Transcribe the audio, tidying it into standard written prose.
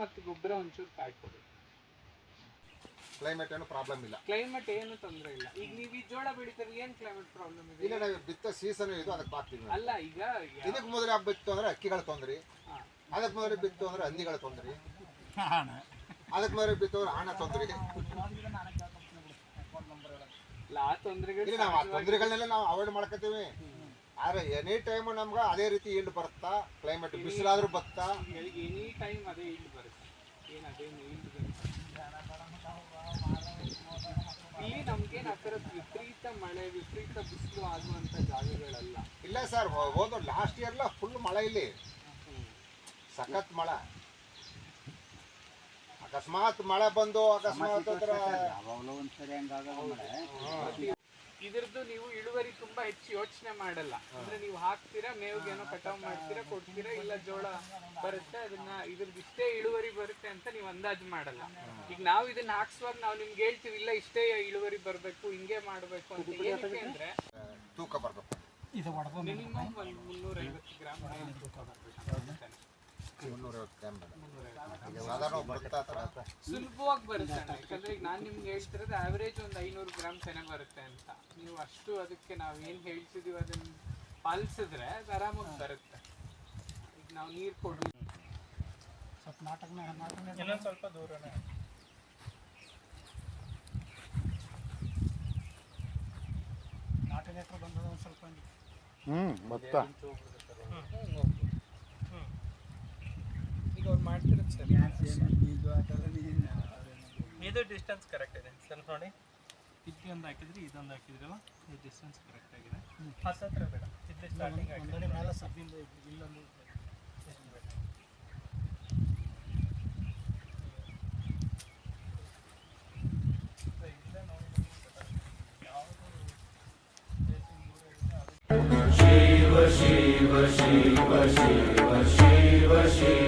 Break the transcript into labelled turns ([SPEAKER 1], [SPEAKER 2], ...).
[SPEAKER 1] ಮತ್ತು ಗೊಬ್ಬರ ಒಂಚೂರು ಕಾಯ್ಕೊಡಿ.
[SPEAKER 2] ಕ್ಲೈಮೇಟ್ ಏನು ಪ್ರಾಬ್ಲಮ್ ಇಲ್ಲ.
[SPEAKER 1] ಕ್ಲೈಮೇಟ್ ಏನು ತೊಂದರೆ ಇಲ್ಲ. ಈಗ ನೀವು ಈ ಜೋಳ ಬೆಳಿತಾರೆ, ಏನು ಕ್ಲೈಮೇಟ್ ಪ್ರಾಬ್ಲಮ್ ಇದೆ?
[SPEAKER 2] ಇಲ್ಲ, ನಾವು ಬಿತ್ತ ಸೀಸನ್ ಇದು ಅದಕ್ಕೆ ಹಾಕ್ತೀವಿ.
[SPEAKER 1] ಅಲ್ಲ, ಈಗ
[SPEAKER 2] ಇದಕ್ಕೆ ಮೊದಲು ಬಿತ್ತು ಅಂದ್ರೆ ಅಕ್ಕಿಗಳ ತೊಂದರೆ, ಅದಕ್ಕೆ ಮೊದಲು ಬಿತ್ತು ಅಂದ್ರೆ ಹಂದಿಗಳ ತೊಂದರೆ, ಅದಕ್ಕೆ ಮೊದಲು ಬಿತ್ತು ಅಂದ್ರೆ ಹಣ ತೊಂದರೆ.
[SPEAKER 1] ಆ ತೊಂದರೆಗಳು
[SPEAKER 2] ಇಲ್ಲ, ನಾವು ಆ ತೊಂದರೆಗಳನ್ನೆಲ್ಲ ನಾವು ಅವಾಯ್ಡ್ ಮಾಡ್ಕೊತೀವಿ. ಆದ್ರೆ ಎನಿ ಟೈಮ್ ನಮ್ಗೆ ಅದೇ ರೀತಿ ಈಲ್ಡ್ ಬರುತ್ತಾ, ಕ್ಲೈಮೇಟ್ ಬಿಸಿಲಾದ್ರೂ ಬತ್ತಾ,
[SPEAKER 1] ಎನಿ ಟೈಮ್ ಅದೇ ಈಲ್ಡ್ ಬರುತ್ತೆ. ಏನು ಅದೇನು ಈಲ್ಡ್ ಬರುತ್ತೆ ಇಲ್ಲಿ ನಮ್ಗೇನು ಆ ಥರ ವಿಪರೀತ ಮಳೆ ವಿಪರೀತ ಬಿಸಿಲು ಆಗುವಂಥ ಜಾಗಗಳಲ್ಲ.
[SPEAKER 2] ಇಲ್ಲ ಸರ್, ಹೋದ ಲಾಸ್ಟ್ ಇಯರ್ಲ ಫುಲ್ ಮಳೆ ಇಲ್ಲಿ, ಸಖತ್ ಮಳೆ. ಅಕಸ್ಮಾತ್ ಮಳೆ ಬಂದು ಅಕಸ್ಮಾತ್
[SPEAKER 1] ಇದ್ರದ್ದು ನೀವು ಇಳುವರಿ ತುಂಬಾ ಹೆಚ್ಚು ಯೋಚನೆ ಮಾಡಲ್ಲ. ಅಂದ್ರೆ ನೀವು ಹಾಕ್ತೀರಾ, ಮೇವಿಗೇನೋ ಕಟಾವ್ ಮಾಡ್ತೀರಾ, ಕೊಡ್ತೀರಾ, ಇಲ್ಲ ಜೋಳ ಬರುತ್ತೆ, ಅದನ್ನ ಇದ್ರದ್ದು ಇಷ್ಟೇ ಇಳುವರಿ ಬರುತ್ತೆ ಅಂತ ನೀವು ಅಂದಾಜು ಮಾಡಲ್ಲ. ಈಗ ನಾವು ಇದನ್ನ ಹಾಕ್ಸುವಾಗ ನಾವು ನಿಮ್ಗೆ ಹೇಳ್ತೀವಿ, ಇಲ್ಲ ಇಷ್ಟೇ ಇಳುವರಿ ಬರಬೇಕು, ಹಿಂಗೆ ಮಾಡಬೇಕು ಅಂತ. ಏನಕ್ಕೆ ಅಂದ್ರೆ
[SPEAKER 2] ತೂಕ ಬರಬೇಕು,
[SPEAKER 1] ಮಿನಿಮಮ್ ಒಂದು 350 ಗ್ರಾಮ್ ತೂಕ ಬರಬೇಕು.
[SPEAKER 2] 350 ಗ್ರಾಮ್ ಸಾಧಾರಣ ಬರುತ್ತಾ?
[SPEAKER 1] ಸುಲಭವಾಗಿ ಬರುತ್ತೆ ಅಣ್ಣ. ಯಾಕಂದ್ರೆ ಈಗ ನಾನು ನಿಮ್ಗೆ ಹೇಳ್ತಿರೋದು ಆವ್ರೇಜ್ ಒಂದು 500 ಗ್ರಾಮ್ ಚೆನ್ನಾಗಿ ಬರುತ್ತೆ ಅಂತ. ನೀವು ಅಷ್ಟು ಅದಕ್ಕೆ ನಾವು ಏನು ಹೇಳ್ತಿದೀವಿ ಅದನ್ನ ಪಾಲಿಸಿದ್ರೆ ಅದು ಆರಾಮಾಗಿ ಬರುತ್ತೆ. ಈಗ ನಾವು ನೀರು ಕೊಡ್ರಿ,
[SPEAKER 3] ಸ್ವಲ್ಪ ನಾಟಕನೇ
[SPEAKER 1] ಇನ್ನೊಂದು ಸ್ವಲ್ಪ ದೂರನೇ
[SPEAKER 3] ನಾಟಕ ಹತ್ರ ಬಂದದ ಒಂದು ಸ್ವಲ್ಪ
[SPEAKER 2] ಭತ್ತ
[SPEAKER 1] ಈಗ ಅವ್ರು ಮಾಡ್ತಿರೋದು ಸರಿ. ಇದು ಡಿಸ್ಟೆನ್ಸ್ ಕರೆಕ್ಟ್ ಇದೆ. ಸ್ವಲ್ಪ ನೋಡಿ, ಇದೊಂದು ಹಾಕಿದ್ರಿ, ಇದೊಂದು ಹಾಕಿದ್ರಲ್ಲ, ಇದು ಡಿಸ್ಟೆನ್ಸ್ ಕರೆಕ್ಟ್ ಆಗಿದೆ. ಹತ್ತಿರ ಬೇಡ, ಇದು ಸ್ಟಾರ್ಟಿಂಗ್
[SPEAKER 3] ಒಂದಡಿ ಮೇಲೆ ಸಬ್ಬಿಂದ ಇಲ್ಲೊಂದು
[SPEAKER 4] ಶಿವ ಶಿವ ಶಿವ ಶಿವ ಶಿವ ಶಿವ